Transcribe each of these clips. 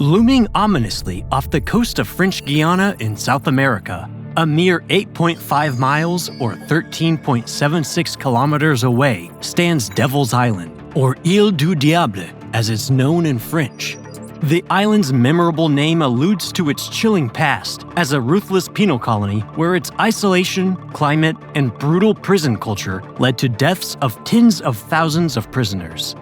Looming ominously off the coast of French Guiana in South America, a mere 8.5 miles or 13.76 kilometers away, stands Devil's Island, or Île Du Diable as it's known in French. The island's memorable name alludes to its chilling past as a ruthless penal colony where its isolation, climate, and brutal prison culture led to deaths of tens of thousands of prisoners.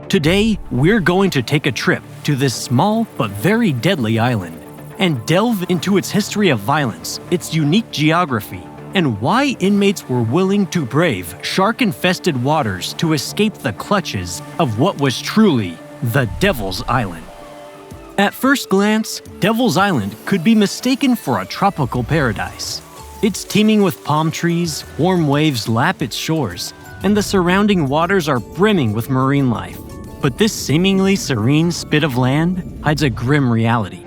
Today, we're going to take a trip to this small but very deadly island and delve into its history of violence, its unique geography, and why inmates were willing to brave shark-infested waters to escape the clutches of what was truly the Devil's Island. At first glance, Devil's Island could be mistaken for a tropical paradise. It's teeming with palm trees, warm waves lap its shores, and the surrounding waters are brimming with marine life. But this seemingly serene spit of land hides a grim reality.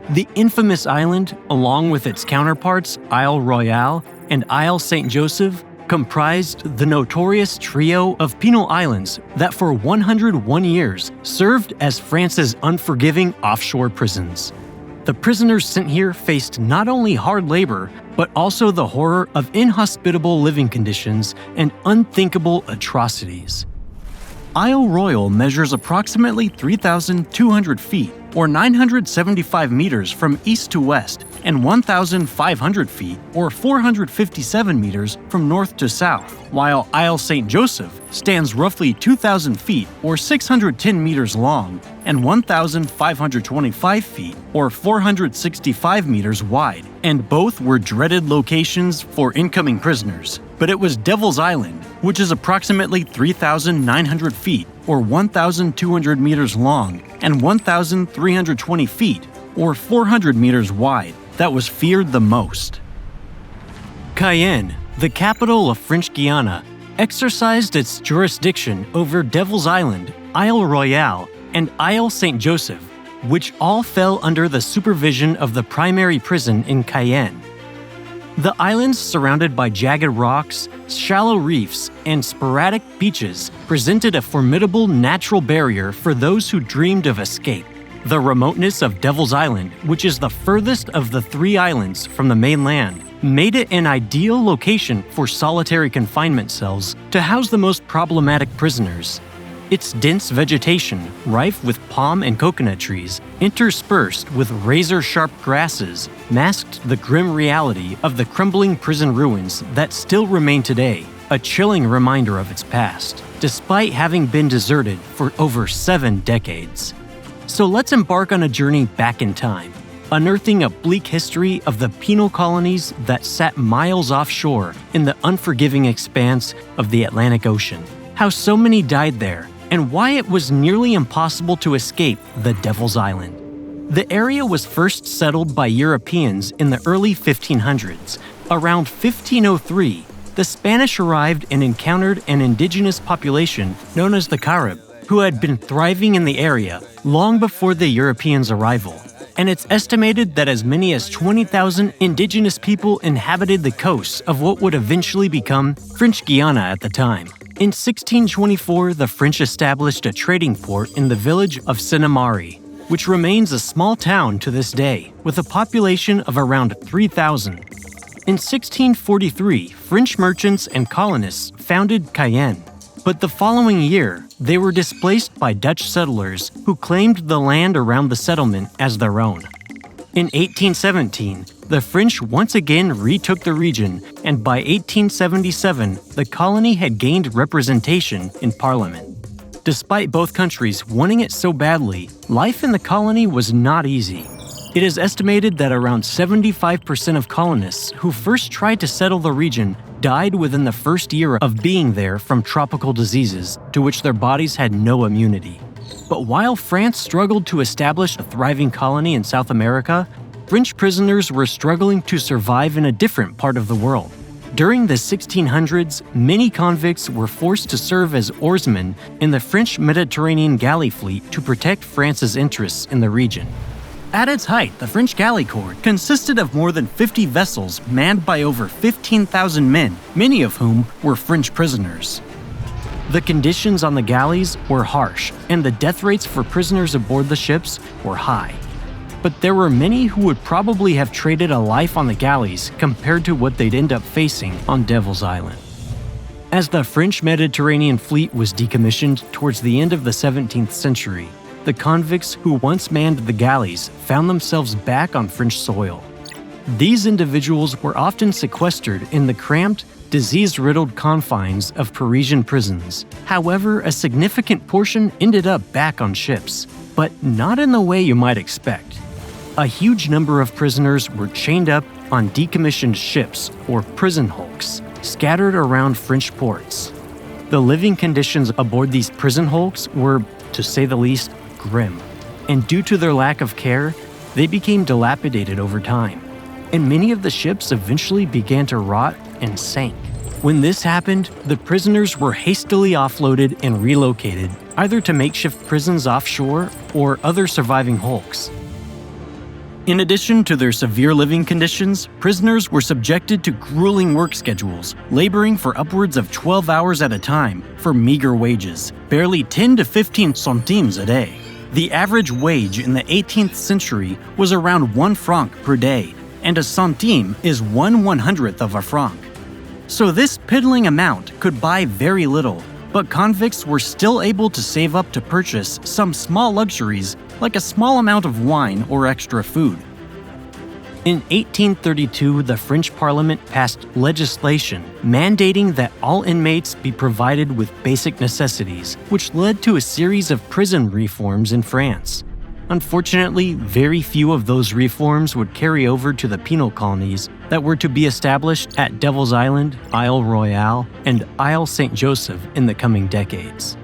The infamous island, along with its counterparts Isle Royale and Isle St. Joseph, comprised the notorious trio of penal islands that for 101 years served as France's unforgiving offshore prisons. The prisoners sent here faced not only hard labor, but also the horror of inhospitable living conditions and unthinkable atrocities. Isle Royale measures approximately 3,200 feet, or 975 meters from east to west, and 1,500 feet, or 457 meters from north to south, while Isle St. Joseph stands roughly 2,000 feet, or 610 meters long, and 1,525 feet, or 465 meters wide, and both were dreaded locations for incoming prisoners. But it was Devil's Island, which is approximately 3,900 feet, or 1,200 meters long, and 1,320 feet, or 400 meters wide, that was feared the most. Cayenne, the capital of French Guiana, exercised its jurisdiction over Devil's Island, Isle Royale, and Isle St. Joseph, which all fell under the supervision of the primary prison in Cayenne. The islands, surrounded by jagged rocks, shallow reefs, and sporadic beaches, presented a formidable natural barrier for those who dreamed of escape. The remoteness of Devil's Island, which is the furthest of the three islands from the mainland, made it an ideal location for solitary confinement cells to house the most problematic prisoners. Its dense vegetation, rife with palm and coconut trees, interspersed with razor-sharp grasses, masked the grim reality of the crumbling prison ruins that still remain today, a chilling reminder of its past, despite having been deserted for over 7 decades. So let's embark on a journey back in time, unearthing a bleak history of the penal colonies that sat miles offshore in the unforgiving expanse of the Atlantic Ocean, how so many died there, and why it was nearly impossible to escape the Devil's Island. The area was first settled by Europeans in the early 1500s. Around 1503, the Spanish arrived and encountered an indigenous population known as the Carib, who had been thriving in the area long before the Europeans' arrival. And it's estimated that as many as 20,000 indigenous people inhabited the coasts of what would eventually become French Guiana at the time. In 1624, the French established a trading port in the village of Sinamari, which remains a small town to this day, with a population of around 3,000. In 1643, French merchants and colonists founded Cayenne, but the following year, they were displaced by Dutch settlers who claimed the land around the settlement as their own. In 1817, the French once again retook the region, and by 1877, the colony had gained representation in Parliament. Despite both countries wanting it so badly, life in the colony was not easy. It is estimated that around 75% of colonists who first tried to settle the region died within the first year of being there from tropical diseases to which their bodies had no immunity. But while France struggled to establish a thriving colony in South America, French prisoners were struggling to survive in a different part of the world. During the 1600s, many convicts were forced to serve as oarsmen in the French Mediterranean galley fleet to protect France's interests in the region. At its height, the French galley corps consisted of more than 50 vessels manned by over 15,000 men, many of whom were French prisoners. The conditions on the galleys were harsh, and the death rates for prisoners aboard the ships were high. but there were many who would probably have traded a life on the galleys compared to what they'd end up facing on Devil's Island. As the French Mediterranean fleet was decommissioned towards the end of the 17th century, the convicts who once manned the galleys found themselves back on French soil. These individuals were often sequestered in the cramped, disease-riddled confines of Parisian prisons. However, a significant portion ended up back on ships, but not in the way you might expect. A huge number of prisoners were chained up on decommissioned ships or prison hulks, scattered around French ports. The living conditions aboard these prison hulks were, to say the least, grim, and due to their lack of care, they became dilapidated over time, and many of the ships eventually began to rot and sank. When this happened, the prisoners were hastily offloaded and relocated, either to makeshift prisons offshore or other surviving hulks. In addition to their severe living conditions, prisoners were subjected to grueling work schedules, laboring for upwards of 12 hours at a time for meager wages, barely 10 to 15 centimes a day. The average wage in the 18th century was around 1 franc per day, and a centime is 1/100th of a franc. So this piddling amount could buy very little, but convicts were still able to save up to purchase some small luxuries like a small amount of wine or extra food. In 1832, the French Parliament passed legislation mandating that all inmates be provided with basic necessities, which led to a series of prison reforms in France. Unfortunately, very few of those reforms would carry over to the penal colonies that were to be established at Devil's Island, Isle Royale, and Isle St. Joseph in the coming decades.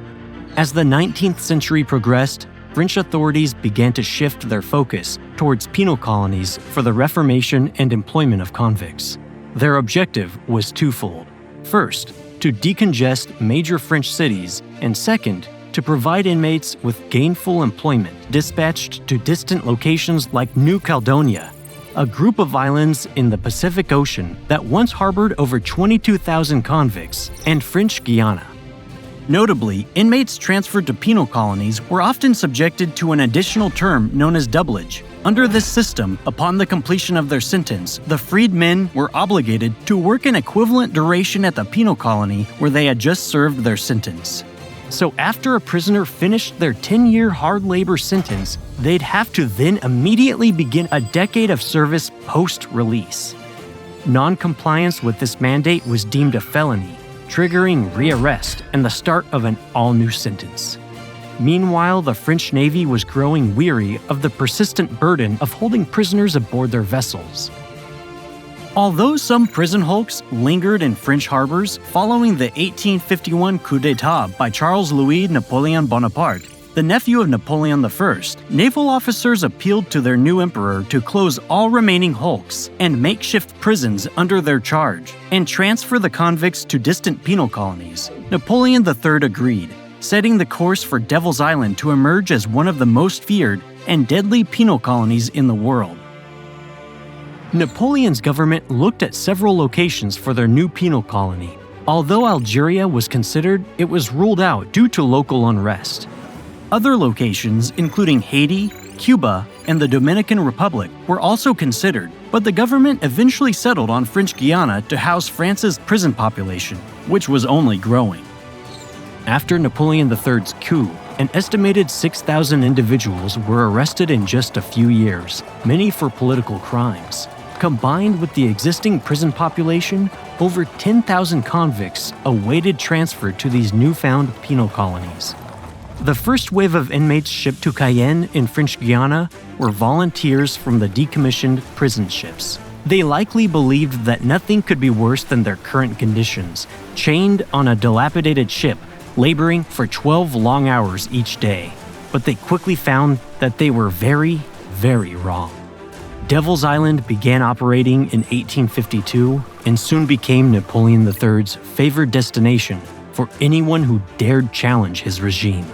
As the 19th century progressed, French authorities began to shift their focus towards penal colonies for the reformation and employment of convicts. Their objective was twofold. First, to decongest major French cities, and second, to provide inmates with gainful employment dispatched to distant locations like New Caledonia, a group of islands in the Pacific Ocean that once harbored over 22,000 convicts, and French Guiana. Notably, inmates transferred to penal colonies were often subjected to an additional term known as doublage. Under this system, upon the completion of their sentence, the freed men were obligated to work an equivalent duration at the penal colony where they had just served their sentence. So after a prisoner finished their 10-year hard labor sentence, they'd have to then immediately begin a decade of service post-release. Non-compliance with this mandate was deemed a felony, triggering rearrest and the start of an all-new sentence. Meanwhile, the French Navy was growing weary of the persistent burden of holding prisoners aboard their vessels. Although some prison hulks lingered in French harbors following the 1851 coup d'etat by Charles-Louis Napoleon Bonaparte, the nephew of Napoleon I, naval officers appealed to their new emperor to close all remaining hulks and makeshift prisons under their charge and transfer the convicts to distant penal colonies. Napoleon III agreed, setting the course for Devil's Island to emerge as one of the most feared and deadly penal colonies in the world. Napoleon's government looked at several locations for their new penal colony. Although Algeria was considered, it was ruled out due to local unrest. Other locations, including Haiti, Cuba, and the Dominican Republic, were also considered, but the government eventually settled on French Guiana to house France's prison population, which was only growing. After Napoleon III's coup, an estimated 6,000 individuals were arrested in just a few years, many for political crimes. Combined with the existing prison population, over 10,000 convicts awaited transfer to these newfound penal colonies. The first wave of inmates shipped to Cayenne in French Guiana were volunteers from the decommissioned prison ships. They likely believed that nothing could be worse than their current conditions, chained on a dilapidated ship, laboring for 12 long hours each day. But they quickly found that they were very, very wrong. Devil's Island began operating in 1852 and soon became Napoleon III's favored destination for anyone who dared challenge his regime.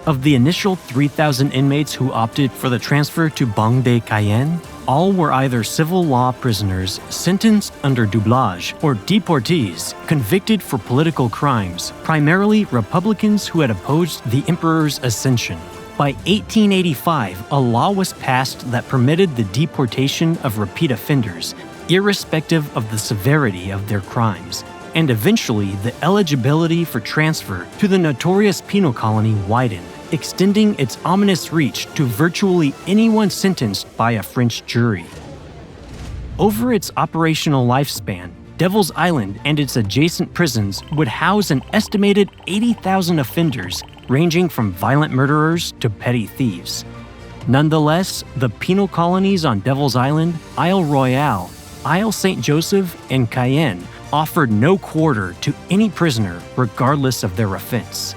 Of the initial 3,000 inmates who opted for the transfer to Banc de Cayenne, all were either civil law prisoners sentenced under doublage or deportees convicted for political crimes, primarily Republicans who had opposed the emperor's ascension. By 1885, a law was passed that permitted the deportation of repeat offenders, irrespective of the severity of their crimes, and eventually the eligibility for transfer to the notorious penal colony widened, extending its ominous reach to virtually anyone sentenced by a French jury. Over its operational lifespan, Devil's Island and its adjacent prisons would house an estimated 80,000 offenders, ranging from violent murderers to petty thieves. Nonetheless, the penal colonies on Devil's Island, Isle Royale, Isle St. Joseph, and Cayenne offered no quarter to any prisoner regardless of their offense.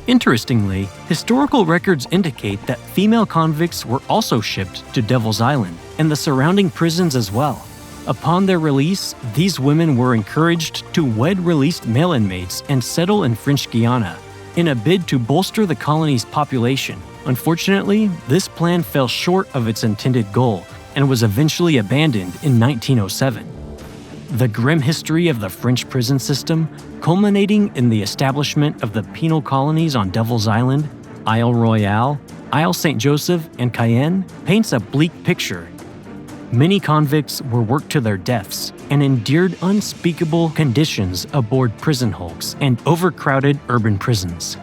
Interestingly, historical records indicate that female convicts were also shipped to Devil's Island and the surrounding prisons as well. Upon their release, these women were encouraged to wed released male inmates and settle in French Guiana, in a bid to bolster the colony's population. Unfortunately, this plan fell short of its intended goal and was eventually abandoned in 1907. The grim history of the French prison system, culminating in the establishment of the penal colonies on Devil's Island, Isle Royale, Isle St. Joseph, and Cayenne, paints a bleak picture. Many convicts were worked to their deaths and endured unspeakable conditions aboard prison hulks and overcrowded urban prisons.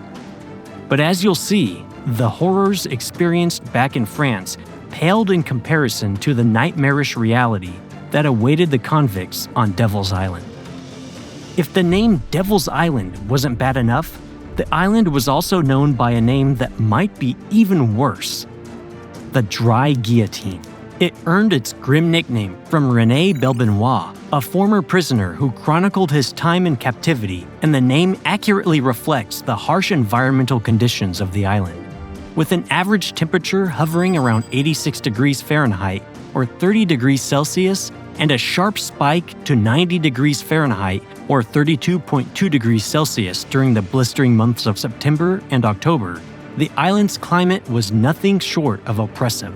But as you'll see, the horrors experienced back in France paled in comparison to the nightmarish reality that awaited the convicts on Devil's Island. If the name Devil's Island wasn't bad enough, the island was also known by a name that might be even worse: the Dry Guillotine. It earned its grim nickname from René Belbenois, a former prisoner who chronicled his time in captivity, and the name accurately reflects the harsh environmental conditions of the island. With an average temperature hovering around 86 degrees Fahrenheit or 30 degrees Celsius, and a sharp spike to 90 degrees Fahrenheit or 32.2 degrees Celsius during the blistering months of September and October, the island's climate was nothing short of oppressive.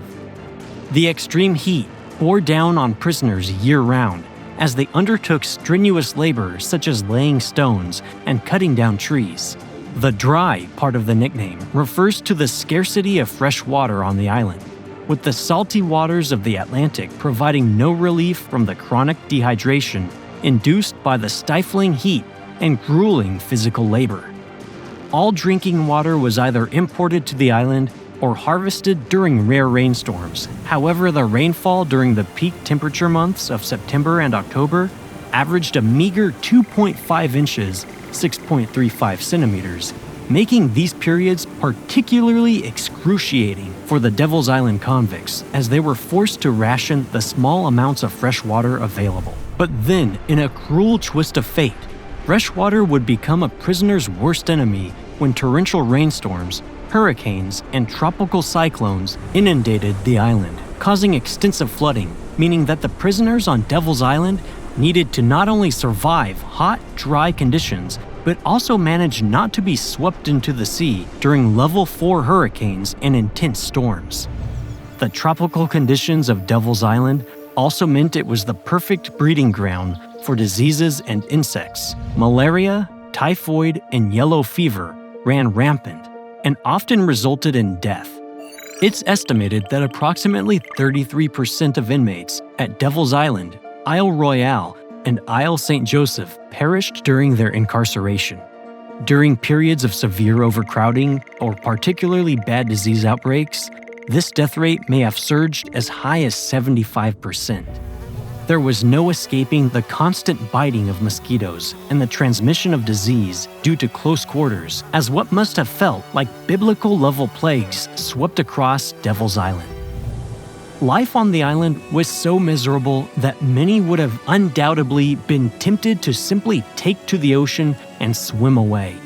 The extreme heat bore down on prisoners year-round as they undertook strenuous labor such as laying stones and cutting down trees. The dry part of the nickname refers to the scarcity of fresh water on the island, with the salty waters of the Atlantic providing no relief from the chronic dehydration induced by the stifling heat and grueling physical labor. All drinking water was either imported to the island or harvested during rare rainstorms. However, the rainfall during the peak temperature months of September and October averaged a meager 2.5 inches, 6.35 centimeters, making these periods particularly excruciating for the Devil's Island convicts, as they were forced to ration the small amounts of fresh water available. But then, in a cruel twist of fate, fresh water would become a prisoner's worst enemy when torrential rainstorms, hurricanes, and tropical cyclones inundated the island, causing extensive flooding, meaning that the prisoners on Devil's Island needed to not only survive hot, dry conditions, but also manage not to be swept into the sea during level 4 hurricanes and intense storms. The tropical conditions of Devil's Island also meant it was the perfect breeding ground for diseases and insects. Malaria, typhoid, and yellow fever ran rampant and often resulted in death. It's estimated that approximately 33% of inmates at Devil's Island, Isle Royale, and Isle St. Joseph perished during their incarceration. During periods of severe overcrowding or particularly bad disease outbreaks, this death rate may have surged as high as 75%. There was no escaping the constant biting of mosquitoes and the transmission of disease due to close quarters, as what must have felt like biblical-level plagues swept across Devil's Island. Life on the island was so miserable that many would have undoubtedly been tempted to simply take to the ocean and swim away.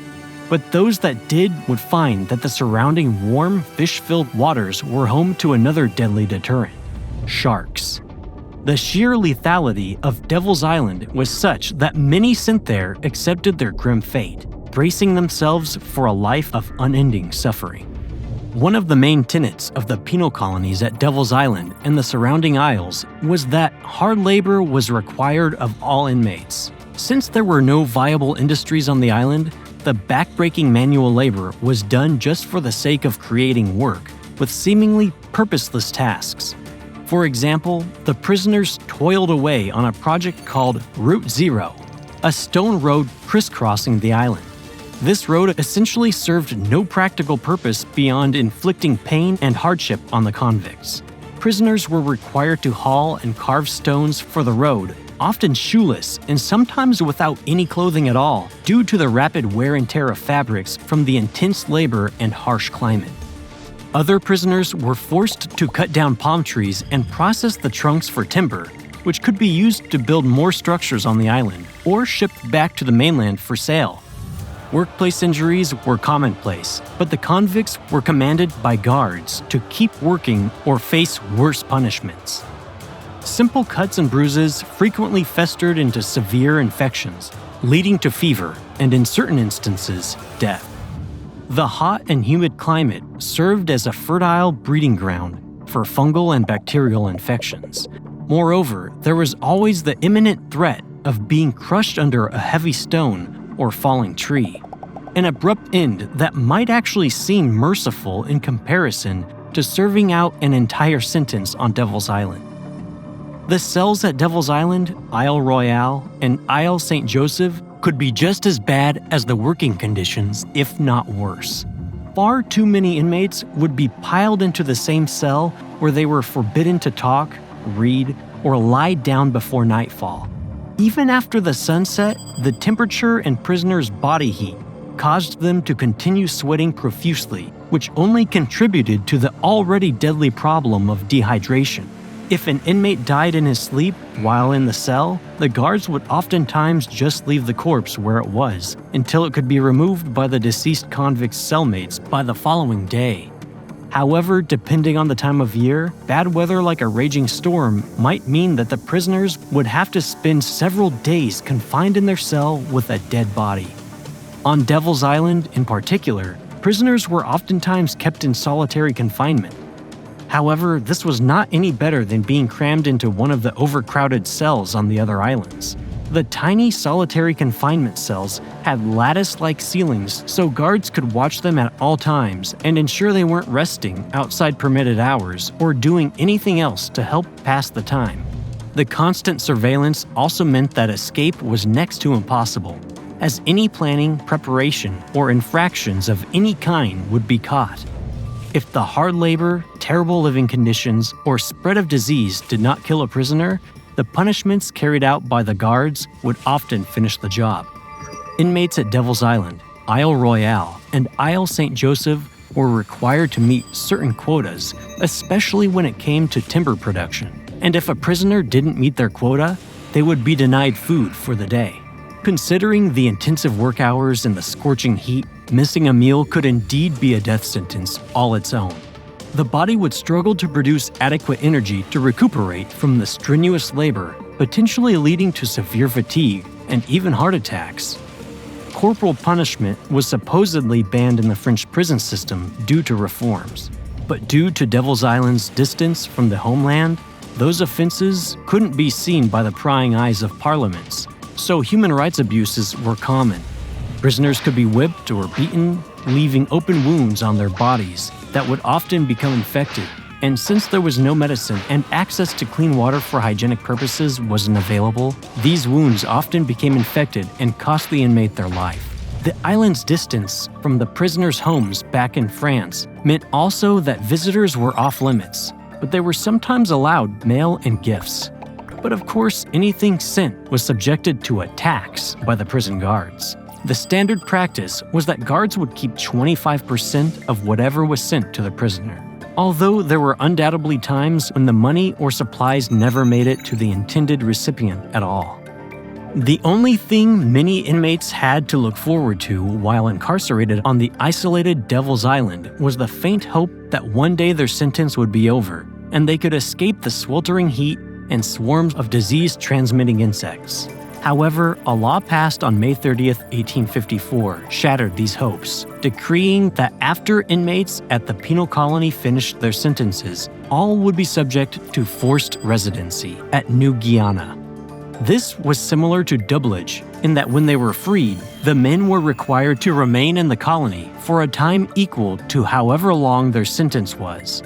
But those that did would find that the surrounding warm, fish-filled waters were home to another deadly deterrent: sharks. The sheer lethality of Devil's Island was such that many sent there accepted their grim fate, bracing themselves for a life of unending suffering. One of the main tenets of the penal colonies at Devil's Island and the surrounding isles was that hard labor was required of all inmates. Since there were no viable industries on the island, the backbreaking manual labor was done just for the sake of creating work, with seemingly purposeless tasks. For example, the prisoners toiled away on a project called Route Zero, a stone road crisscrossing the island. This road essentially served no practical purpose beyond inflicting pain and hardship on the convicts. Prisoners were required to haul and carve stones for the road, often shoeless and sometimes without any clothing at all, due to the rapid wear and tear of fabrics from the intense labor and harsh climate. Other prisoners were forced to cut down palm trees and process the trunks for timber, which could be used to build more structures on the island or shipped back to the mainland for sale. Workplace injuries were commonplace, but the convicts were commanded by guards to keep working or face worse punishments. Simple cuts and bruises frequently festered into severe infections, leading to fever and, in certain instances, death. The hot and humid climate served as a fertile breeding ground for fungal and bacterial infections. Moreover, there was always the imminent threat of being crushed under a heavy stone or falling tree, an abrupt end that might actually seem merciful in comparison to serving out an entire sentence on Devil's Island. The cells at Devil's Island, Isle Royale, and Isle St. Joseph could be just as bad as the working conditions, if not worse. Far too many inmates would be piled into the same cell where they were forbidden to talk, read, or lie down before nightfall. Even after the sunset, the temperature and prisoners' body heat caused them to continue sweating profusely, which only contributed to the already deadly problem of dehydration. If an inmate died in his sleep while in the cell, the guards would oftentimes just leave the corpse where it was until it could be removed by the deceased convict's cellmates by the following day. However, depending on the time of year, bad weather like a raging storm might mean that the prisoners would have to spend several days confined in their cell with a dead body. On Devil's Island, in particular, prisoners were oftentimes kept in solitary confinement. However, this was not any better than being crammed into one of the overcrowded cells on the other islands. The tiny solitary confinement cells had lattice-like ceilings so guards could watch them at all times and ensure they weren't resting outside permitted hours or doing anything else to help pass the time. The constant surveillance also meant that escape was next to impossible, as any planning, preparation, or infractions of any kind would be caught. If the hard labor, terrible living conditions, or spread of disease did not kill a prisoner, the punishments carried out by the guards would often finish the job. Inmates at Devil's Island, Isle Royale, and Isle St. Joseph were required to meet certain quotas, especially when it came to timber production. And if a prisoner didn't meet their quota, they would be denied food for the day. Considering the intensive work hours and the scorching heat, missing a meal could indeed be a death sentence all its own. The body would struggle to produce adequate energy to recuperate from the strenuous labor, potentially leading to severe fatigue and even heart attacks. Corporal punishment was supposedly banned in the French prison system due to reforms. But due to Devil's Island's distance from the homeland, those offenses couldn't be seen by the prying eyes of parliaments, so human rights abuses were common. Prisoners could be whipped or beaten, leaving open wounds on their bodies that would often become infected, and since there was no medicine and access to clean water for hygienic purposes wasn't available, these wounds often became infected and cost the inmate their life. The island's distance from the prisoners' homes back in France meant also that visitors were off limits, but they were sometimes allowed mail and gifts. But of course, anything sent was subjected to a tax by the prison guards. The standard practice was that guards would keep 25% of whatever was sent to the prisoner, although there were undoubtedly times when the money or supplies never made it to the intended recipient at all. The only thing many inmates had to look forward to while incarcerated on the isolated Devil's Island was the faint hope that one day their sentence would be over and they could escape the sweltering heat and swarms of disease-transmitting insects. However, a law passed on May 30th, 1854 shattered these hopes, decreeing that after inmates at the penal colony finished their sentences, all would be subject to forced residency at New Guiana. This was similar to doublage in that when they were freed, the men were required to remain in the colony for a time equal to however long their sentence was.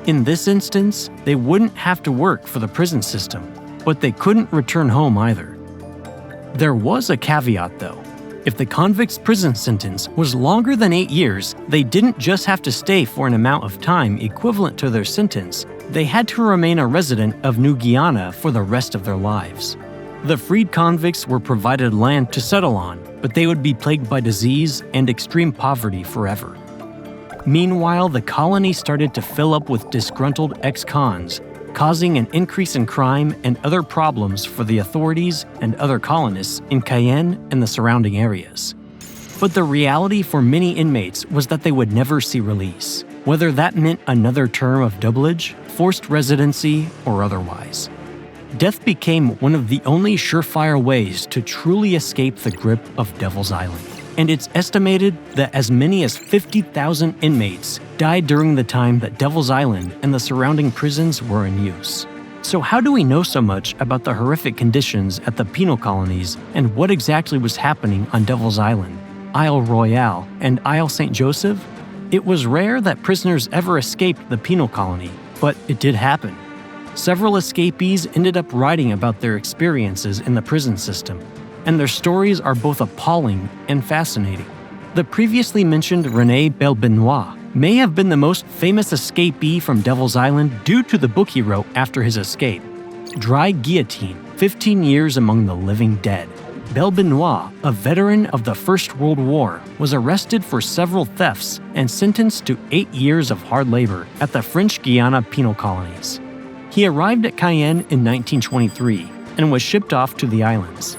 In this instance, they wouldn't have to work for the prison system, but they couldn't return home either. There was a caveat though. If the convict's prison sentence was longer than 8 years, they didn't just have to stay for an amount of time equivalent to their sentence, they had to remain a resident of New Guiana for the rest of their lives. The freed convicts were provided land to settle on, but they would be plagued by disease and extreme poverty forever. Meanwhile, the colony started to fill up with disgruntled ex-cons, causing an increase in crime and other problems for the authorities and other colonists in Cayenne and the surrounding areas. But the reality for many inmates was that they would never see release, whether that meant another term of doublage, forced residency, or otherwise. Death became one of the only surefire ways to truly escape the grip of Devil's Island, and it's estimated that as many as 50,000 inmates died during the time that Devil's Island and the surrounding prisons were in use. So how do we know so much about the horrific conditions at the penal colonies and what exactly was happening on Devil's Island, Isle Royale, and Isle St. Joseph? It was rare that prisoners ever escaped the penal colony, but it did happen. Several escapees ended up writing about their experiences in the prison system, and their stories are both appalling and fascinating. The previously mentioned René Belbenois may have been the most famous escapee from Devil's Island due to the book he wrote after his escape, Dry Guillotine, 15 Years Among the Living Dead. Belbenois, a veteran of the First World War, was arrested for several thefts and sentenced to 8 years of hard labor at the French Guiana penal colonies. He arrived at Cayenne in 1923 and was shipped off to the islands.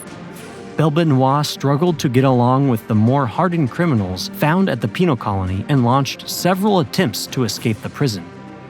Belbenois struggled to get along with the more hardened criminals found at the penal colony and launched several attempts to escape the prison.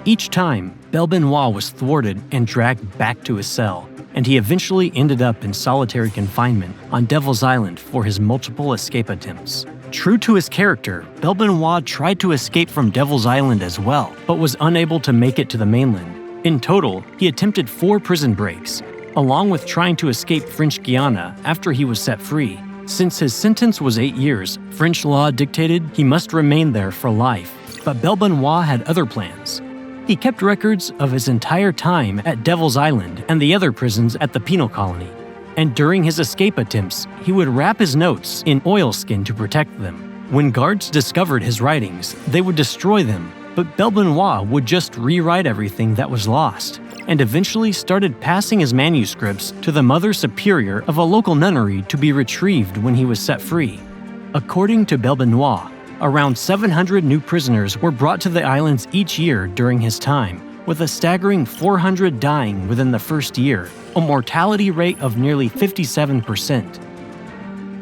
Each time, Belbenois was thwarted and dragged back to his cell, and he eventually ended up in solitary confinement on Devil's Island for his multiple escape attempts. True to his character, Belbenois tried to escape from Devil's Island as well, but was unable to make it to the mainland. In total, he attempted 4 prison breaks, along with trying to escape French Guiana after he was set free. Since his sentence was 8 years, French law dictated he must remain there for life, but Belbenois had other plans. He kept records of his entire time at Devil's Island and the other prisons at the penal colony, and during his escape attempts, he would wrap his notes in oilskin to protect them. When guards discovered his writings, they would destroy them, but Belbenois would just rewrite everything that was lost, and eventually started passing his manuscripts to the Mother Superior of a local nunnery to be retrieved when he was set free. According to Belbenois, around 700 new prisoners were brought to the islands each year during his time, with a staggering 400 dying within the first year, a mortality rate of nearly 57%.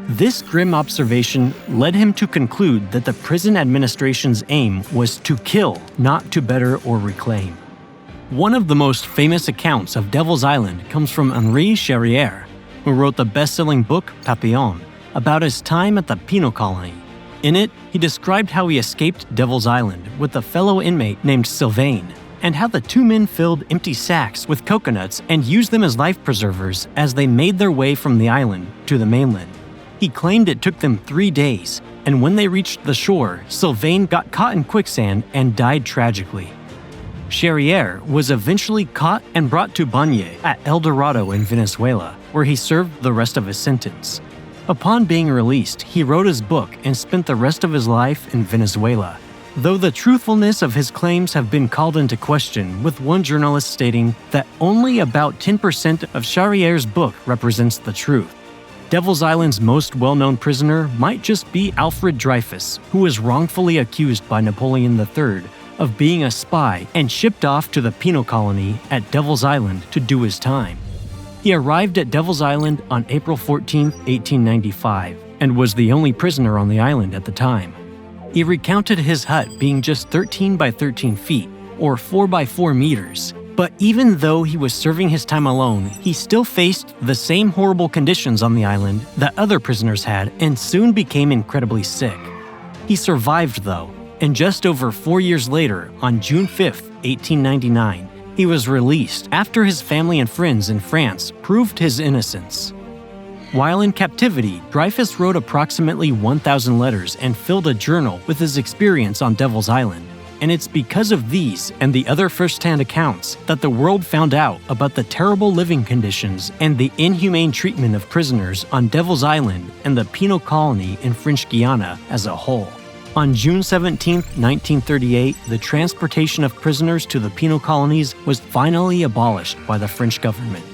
This grim observation led him to conclude that the prison administration's aim was to kill, not to better or reclaim. One of the most famous accounts of Devil's Island comes from Henri Charrière, who wrote the best-selling book Papillon about his time at the penal colony. In it, he described how he escaped Devil's Island with a fellow inmate named Sylvain, and how the two men filled empty sacks with coconuts and used them as life preservers as they made their way from the island to the mainland. He claimed it took them 3 days, and when they reached the shore, Sylvain got caught in quicksand and died tragically. Charrière was eventually caught and brought to Bagne at El Dorado in Venezuela, where he served the rest of his sentence. Upon being released, he wrote his book and spent the rest of his life in Venezuela, though the truthfulness of his claims have been called into question, with one journalist stating that only about 10% of Charrière's book represents the truth. Devil's Island's most well-known prisoner might just be Alfred Dreyfus, who was wrongfully accused by Napoleon III of being a spy and shipped off to the penal colony at Devil's Island to do his time. He arrived at Devil's Island on April 14, 1895, and was the only prisoner on the island at the time. He recounted his hut being just 13 by 13 feet, or 4 by 4 meters. But even though he was serving his time alone, he still faced the same horrible conditions on the island that other prisoners had and soon became incredibly sick. He survived though, and just over 4 years later, on June 5, 1899, He was released after his family and friends in France proved his innocence. While in captivity, Dreyfus wrote approximately 1,000 letters and filled a journal with his experience on Devil's Island. And it's because of these and the other first-hand accounts that the world found out about the terrible living conditions and the inhumane treatment of prisoners on Devil's Island and the penal colony in French Guiana as a whole. On June 17, 1938, the transportation of prisoners to the penal colonies was finally abolished by the French government.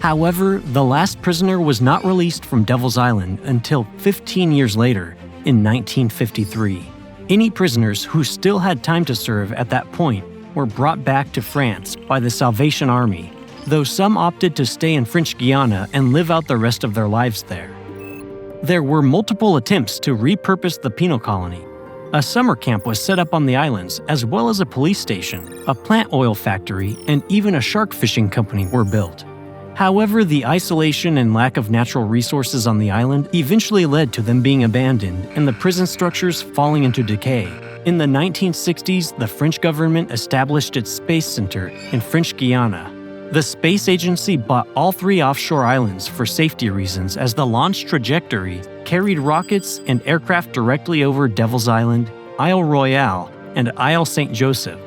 However, the last prisoner was not released from Devil's Island until 15 years later, in 1953. Any prisoners who still had time to serve at that point were brought back to France by the Salvation Army, though some opted to stay in French Guiana and live out the rest of their lives there. There were multiple attempts to repurpose the penal colony. A summer camp was set up on the islands, as well as a police station, a plant oil factory, and even a shark fishing company were built. However, the isolation and lack of natural resources on the island eventually led to them being abandoned and the prison structures falling into decay. In the 1960s, the French government established its space center in French Guiana. The space agency bought all 3 offshore islands for safety reasons, as the launch trajectory carried rockets and aircraft directly over Devil's Island, Isle Royale, and Isle St. Joseph.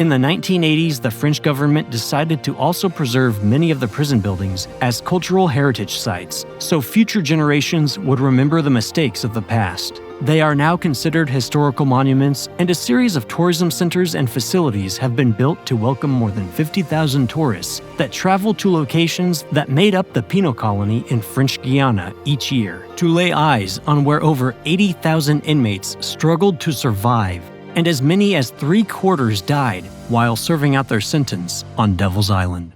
In the 1980s, the French government decided to also preserve many of the prison buildings as cultural heritage sites, so future generations would remember the mistakes of the past. They are now considered historical monuments, and a series of tourism centers and facilities have been built to welcome more than 50,000 tourists that travel to locations that made up the penal colony in French Guiana each year, to lay eyes on where over 80,000 inmates struggled to survive, and as many as 3/4 died while serving out their sentence on Devil's Island.